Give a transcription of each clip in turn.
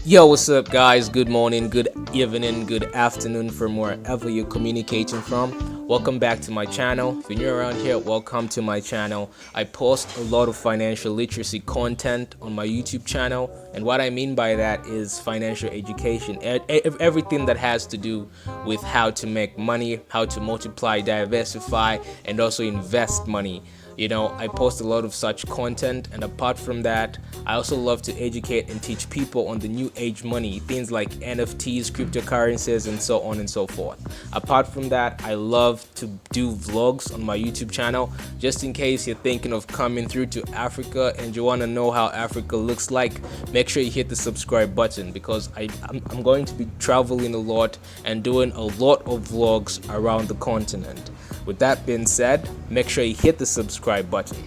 Yo, what's up, guys? Good morning, good evening, good afternoon from wherever you're communicating from. Welcome back to my channel. If you're new around here, welcome to my channel. I post a lot of financial literacy content on my YouTube channel, and what I mean by that is financial education. Everything that has to do with how to make money, how to multiply, diversify, and also invest money. I post a lot of such content, and apart from that, I also love to educate and teach people on the new age money, things like NFTs, cryptocurrencies, and so on and so forth. Apart from that, I love to do vlogs on my YouTube channel. Just in case you're thinking of coming through to Africa and you want to know how Africa looks like, make sure you hit the subscribe button, because I'm going to be traveling a lot and doing a lot of vlogs around the continent. With that being said, make sure you hit the subscribe button.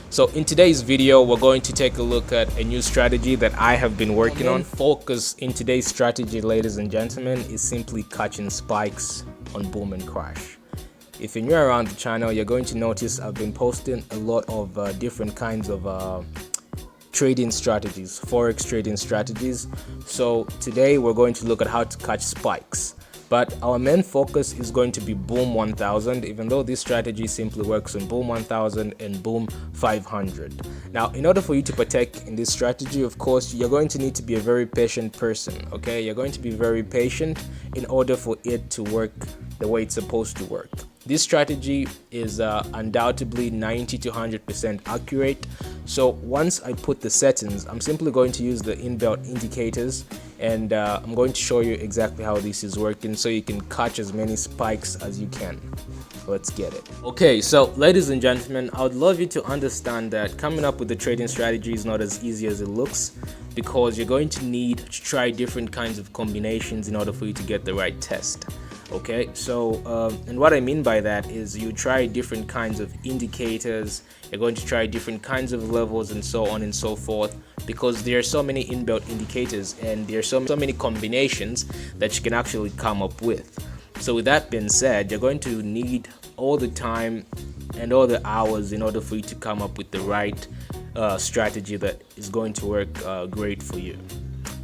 So in today's video, we're going to take a look at a new strategy that I have been working on. Focus in today's strategy, ladies and gentlemen, is simply catching spikes on boom and crash. If you're new around the channel, you're going to notice I've been posting a lot of different kinds of trading strategies, forex trading strategies. So today we're going to look at how to catch spikes. But our main focus is going to be Boom 1000, even though this strategy simply works on Boom 1000 and Boom 500. Now, in order for you to partake in this strategy, of course, you're going to need to be a very patient person, okay? You're going to be very patient in order for it to work the way it's supposed to work. This strategy is undoubtedly 90 to 100% accurate. So once I put the settings, I'm simply going to use the inbelt indicators, and I'm going to show you exactly how this is working so you can catch as many spikes as you can. Let's get it. Okay, so ladies and gentlemen, I would love you to understand that coming up with the trading strategy is not as easy as it looks, because you're going to need to try different kinds of combinations in order for you to get the right test. Okay, so and what I mean by that is you try different kinds of indicators, you're going to try different kinds of levels, and so on and so forth, because there are so many inbuilt indicators and there are so many combinations that you can actually come up with. So with that being said, you're going to need all the time and all the hours in order for you to come up with the right strategy that is going to work great for you.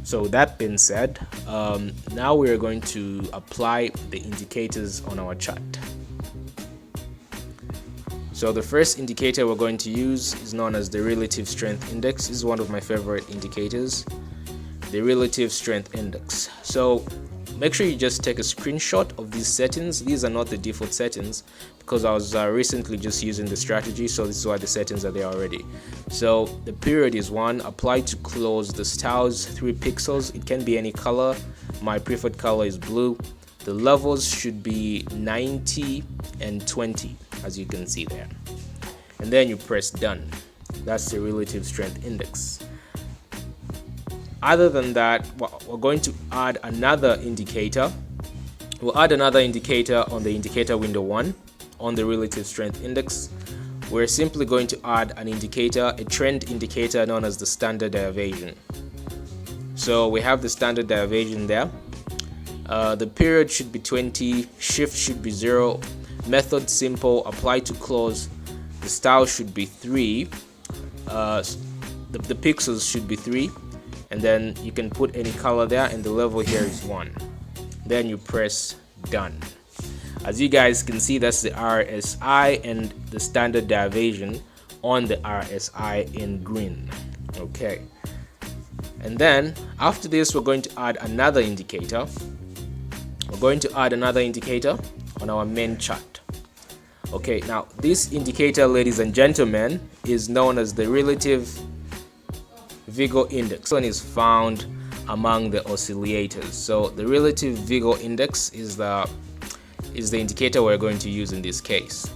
So that being said, now we are going to apply the indicators on our chart. So the first indicator we're going to use is known as the relative strength index. This is one of my favorite indicators, the relative strength index. So make sure you just take a screenshot of these settings. These are not the default settings, because I was recently just using the strategy, so this is why the settings are there already. So the period is 1, apply to close. The styles 3 pixels, it can be any color. My preferred color is blue. The levels should be 90 and 20, as you can see there, and then you press done. That's the relative strength index. Other than that, we're going to add another indicator. We'll add another indicator on the indicator window 1 on the relative strength index. We're simply going to add an indicator, a trend indicator known as the standard deviation. So we have the standard deviation there. The period should be 20, shift should be 0, method simple, apply to close. The style should be 3, the pixels should be 3, and then you can put any color there, and the level here is 1. Then you press done. As you guys can see, that's the RSI and the standard deviation on the RSI in green. Okay, and then after this, we're going to add another indicator. We're going to add another indicator on our main chart. Okay, now this indicator, ladies and gentlemen, is known as the relative vigor index. This one is found among the oscillators. So the relative vigor index is the indicator we're going to use in this case.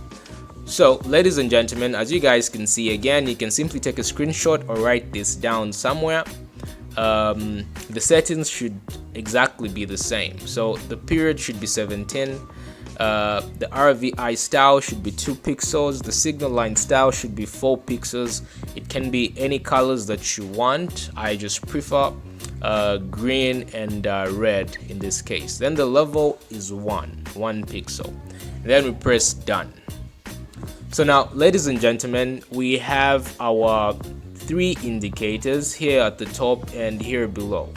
So ladies and gentlemen, as you guys can see, again, you can simply take a screenshot or write this down somewhere. The settings should exactly be the same. So the period should be 17. The RVI style should be 2 pixels. The signal line style should be 4 pixels. It can be any colors that you want. I just prefer green and red in this case. Then the level is 1 pixel. And then we press done. So now, ladies and gentlemen, we have our 3 indicators here at the top and here below.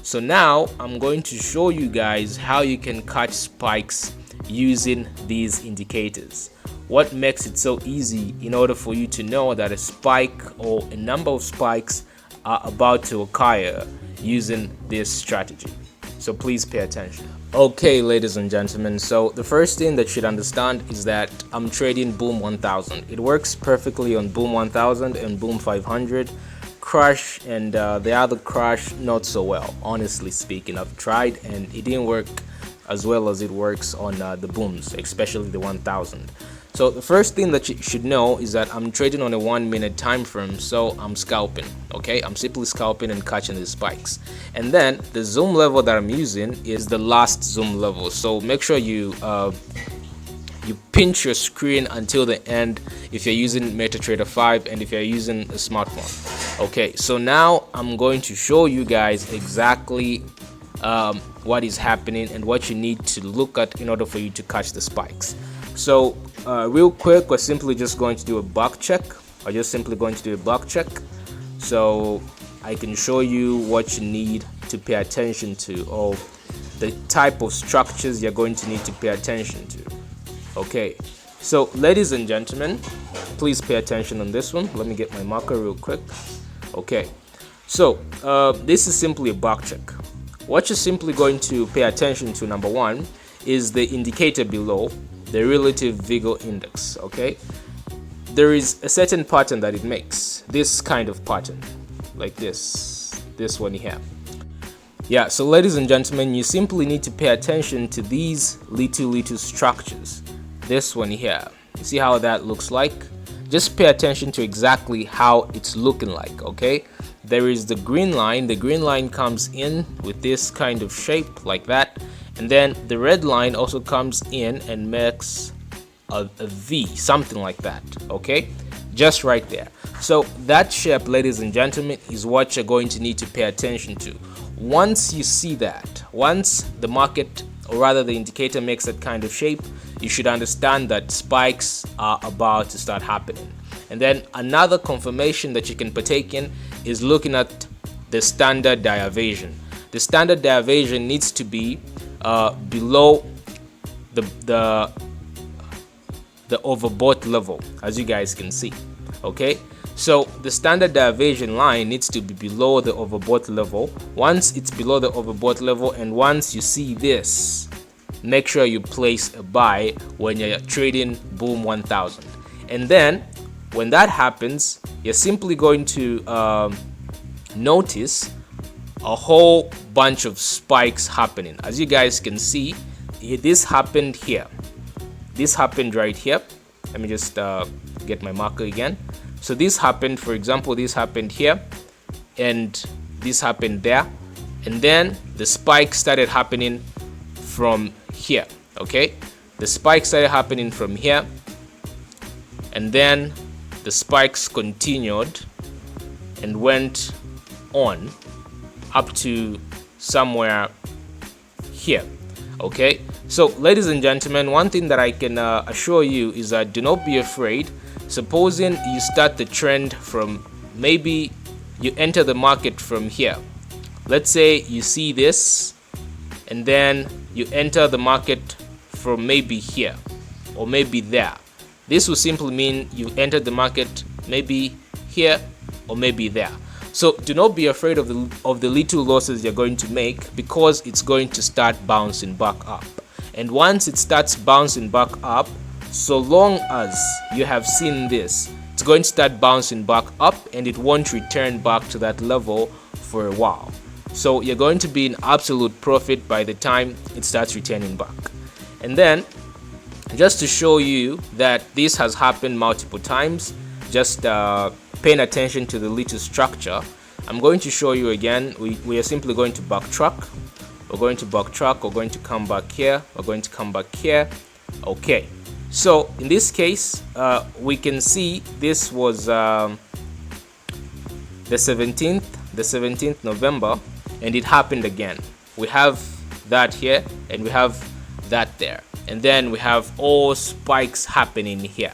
So now I'm going to show you guys how you can catch spikes using these indicators. What makes it so easy in order for you to know that a spike or a number of spikes are about to occur using this strategy. So please pay attention. Okay, ladies and gentlemen, so the first thing that you should understand is that I'm trading Boom 1000. It works perfectly on Boom 1000 and Boom 500. Crash and the other crash, not so well, honestly speaking. I've tried and it didn't work as well as it works on the booms, especially the 1000. So the first thing that you should know is that I'm trading on a 1 minute time frame, so I'm scalping. Okay, I'm simply scalping and catching the spikes. And then the zoom level that I'm using is the last zoom level, so make sure you pinch your screen until the end if you're using MetaTrader 5 and if you're using a smartphone. Okay, so now I'm going to show you guys exactly what is happening and what you need to look at in order for you to catch the spikes. So real quick, we're simply just going to do a buck check. So I can show you what you need to pay attention to, or the type of structures you're going to need to pay attention to. Okay, so ladies and gentlemen, please pay attention on this one. Let me get my marker real quick. Okay, so this is simply a buck check. What you're simply going to pay attention to, number one, is the indicator below, the relative vigor index. Okay, there is a certain pattern that it makes, this kind of pattern, like this one here. Yeah, so ladies and gentlemen, you simply need to pay attention to these little structures. This one here, you see how that looks like? Just pay attention to exactly how it's looking like. Okay, there is the green line. The green line comes in with this kind of shape like that, and then the red line also comes in and makes a V, something like that. Okay, just right there. So that shape, ladies and gentlemen, is what you're going to need to pay attention to. Once you see that, once the market, or rather the indicator, makes that kind of shape, you should understand that spikes are about to start happening. And then another confirmation that you can partake in is looking at the standard deviation. The standard deviation needs to be below the overbought level, as you guys can see. Okay, so the standard deviation line needs to be below the overbought level. Once it's below the overbought level, and once you see this, make sure you place a buy when you're trading Boom 1000. And then when that happens, you're simply going to notice a whole bunch of spikes happening. As you guys can see, this happened here, this happened right here. Let me just get my marker again. So this happened, for example, this happened here, and this happened there, and then the spike started happening from here. Okay, the spike started happening from here, and then the spikes continued and went on up to somewhere here. Okay, so ladies and gentlemen, one thing that I can assure you is that do not be afraid. Supposing you start the trend from, maybe you enter the market from here. Let's say you see this, and then you enter the market from maybe here or maybe there. This will simply mean you entered the market maybe here or maybe there. So do not be afraid of the little losses you're going to make, because it's going to start bouncing back up. And once it starts bouncing back up, so long as you have seen this, it's going to start bouncing back up and it won't return back to that level for a while. So you're going to be in absolute profit by the time it starts returning back. And then, just to show you that this has happened multiple times, just paying attention to the little structure, I'm going to show you again. We are simply going to backtrack. We're going to backtrack. We're going to come back here. We're going to come back here. Okay. So in this case, we can see this was the 17th November, and it happened again. We have that here, and we have that there, and then we have all spikes happening here.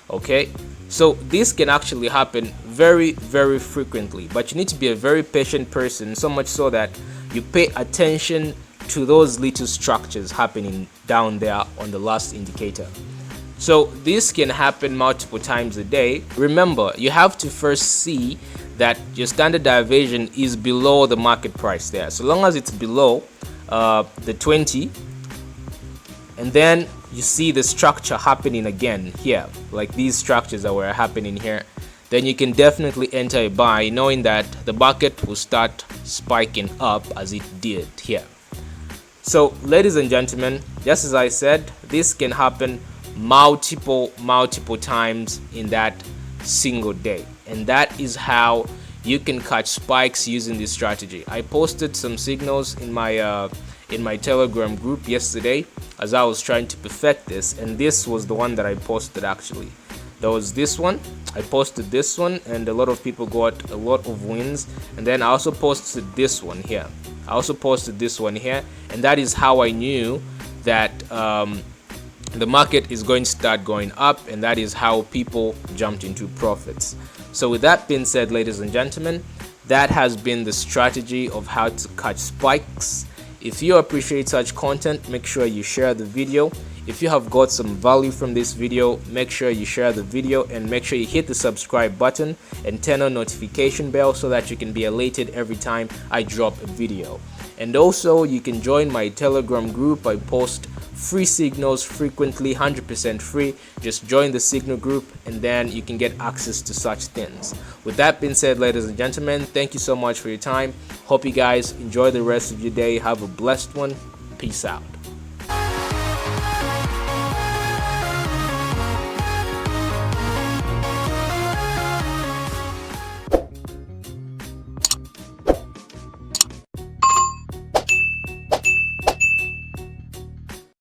Okay, so this can actually happen very, very frequently, but you need to be a very patient person, so much so that you pay attention to those little structures happening down there on the last indicator. So this can happen multiple times a day. Remember, you have to first see that your standard deviation is below the market price there. So long as it's below the 20, and then you see the structure happening again here, like these structures that were happening here, then you can definitely enter a buy, knowing that the market will start spiking up as it did here. So ladies and gentlemen, just as I said, this can happen multiple times in that single day, and that is how you can catch spikes using this strategy. I posted some signals in my Telegram group yesterday as I was trying to perfect this, and this was the one that I posted. Actually, there was this one, I posted this one, and a lot of people got a lot of wins. And then I also posted this one here, and that is how I knew that the market is going to start going up, and that is how people jumped into profits. So with that being said, ladies and gentlemen, that has been the strategy of how to catch spikes. If you appreciate such content, make sure you share the video. If you have got some value from this video, make sure you share the video, and make sure you hit the subscribe button and turn on notification bell so that you can be alerted every time I drop a video. And also, you can join my Telegram group. I post free signals frequently, 100% free. Just join the signal group, and then you can get access to such things. With that being said, ladies and gentlemen, thank you so much for your time. Hope you guys enjoy the rest of your day. Have a blessed one. Peace out.